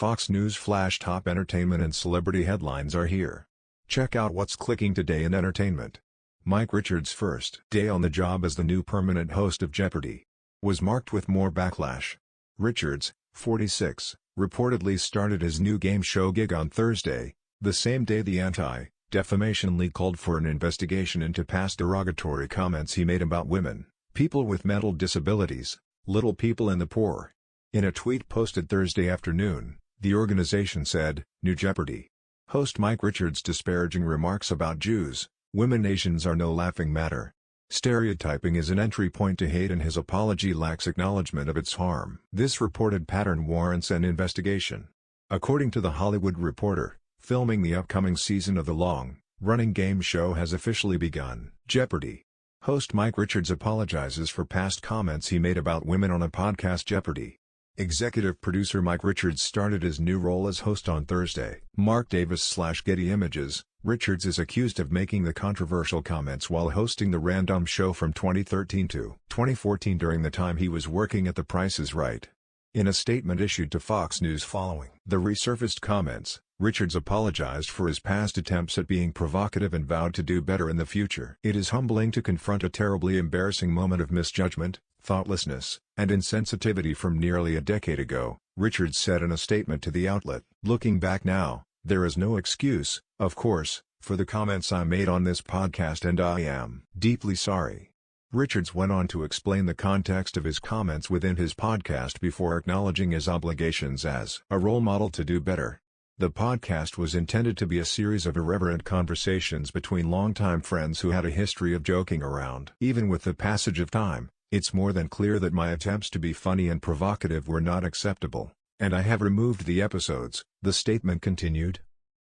Fox News Flash top entertainment and celebrity headlines are here. Check out what's clicking today in entertainment. Mike Richards' first day on the job as the new permanent host of Jeopardy! Was marked with more backlash. Richards, 46, reportedly started his new game show gig on Thursday, the same day the Anti-Defamation League called for an investigation into past derogatory comments he made about women, people with mental disabilities, little people and the poor. In a tweet posted Thursday afternoon, the organization said, "New Jeopardy! Host Mike Richards' disparaging remarks about Jews, women, Asians are no laughing matter. Stereotyping is an entry point to hate and his apology lacks acknowledgement of its harm." This reported pattern warrants an investigation. According to The Hollywood Reporter, filming the upcoming season of the long-running game show has officially begun. Jeopardy! Host Mike Richards apologizes for past comments he made about women on a podcast. Jeopardy! Executive producer Mike Richards started his new role as host on Thursday. Mark Davis/Getty Images. Richards is accused of making the controversial comments while hosting the random show from 2013 to 2014 during the time he was working at The Price is Right. In a statement issued to Fox News following the resurfaced comments, Richards apologized for his past attempts at being provocative and vowed to do better in the future. "It is humbling to confront a terribly embarrassing moment of misjudgment, thoughtlessness, and insensitivity from nearly a decade ago," Richards said in a statement to the outlet. "Looking back now, there is no excuse, of course, for the comments I made on this podcast and I am deeply sorry." Richards went on to explain the context of his comments within his podcast before acknowledging his obligations as a role model to do better. The podcast was intended to be a series of irreverent conversations between longtime friends who had a history of joking around. "Even with the passage of time, it's more than clear that my attempts to be funny and provocative were not acceptable, and I have removed the episodes," the statement continued.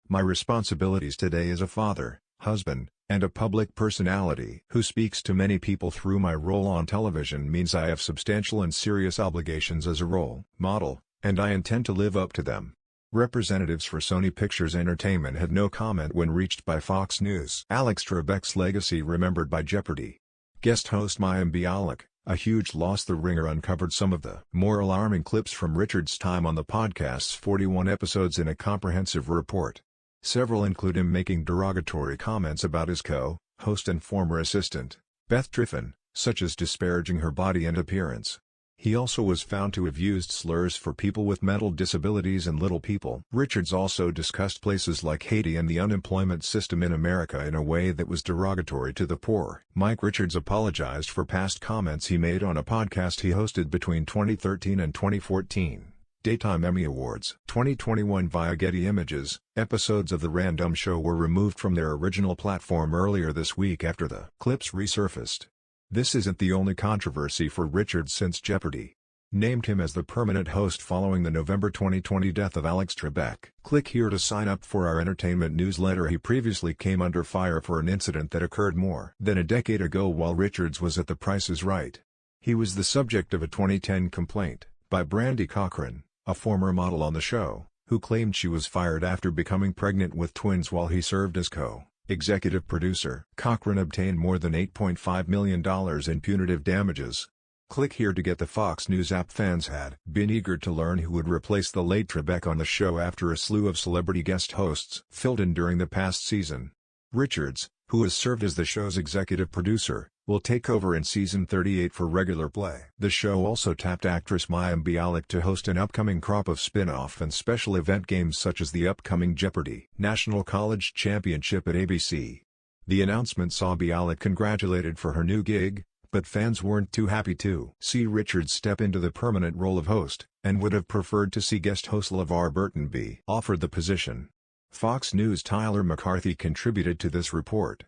"My responsibilities today as a father, husband, and a public personality who speaks to many people through my role on television means I have substantial and serious obligations as a role model, and I intend to live up to them." Representatives for Sony Pictures Entertainment had no comment when reached by Fox News. Alex Trebek's legacy remembered by Jeopardy! Guest host Mayim Bialik, a huge loss. The Ringer uncovered some of the more alarming clips from Richards' time on the podcast's 41 episodes in a comprehensive report. Several include him making derogatory comments about his co-host and former assistant, Beth Triffin, such as disparaging her body and appearance. He also was found to have used slurs for people with mental disabilities and little people. Richards also discussed places like Haiti and the unemployment system in America in a way that was derogatory to the poor. Mike Richards apologized for past comments he made on a podcast he hosted between 2013 and 2014. Daytime Emmy Awards 2021 via Getty Images. Episodes of The Random Show were removed from their original platform earlier this week after the clips resurfaced. This isn't the only controversy for Richards since Jeopardy! Named him as the permanent host following the November 2020 death of Alex Trebek. Click here to sign up for our entertainment newsletter. He previously came under fire for an incident that occurred more than a decade ago while Richards was at The Price is Right. He was the subject of a 2010 complaint by Brandy Cochran, a former model on the show, who claimed she was fired after becoming pregnant with twins while he served as co-executive producer. Cochran obtained more than $8.5 million in punitive damages. Click here to get the Fox News app. Fans had been eager to learn who would replace the late Trebek on the show after a slew of celebrity guest hosts filled in during the past season. Richards, who has served as the show's executive producer, will take over in season 38 for regular play. The show also tapped actress Mayim Bialik to host an upcoming crop of spin-off and special event games such as the upcoming Jeopardy! National College Championship at ABC. The announcement saw Bialik congratulated for her new gig, but fans weren't too happy to see Richards step into the permanent role of host, and would have preferred to see guest host LeVar Burton be offered the position. Fox News' Tyler McCarthy contributed to this report.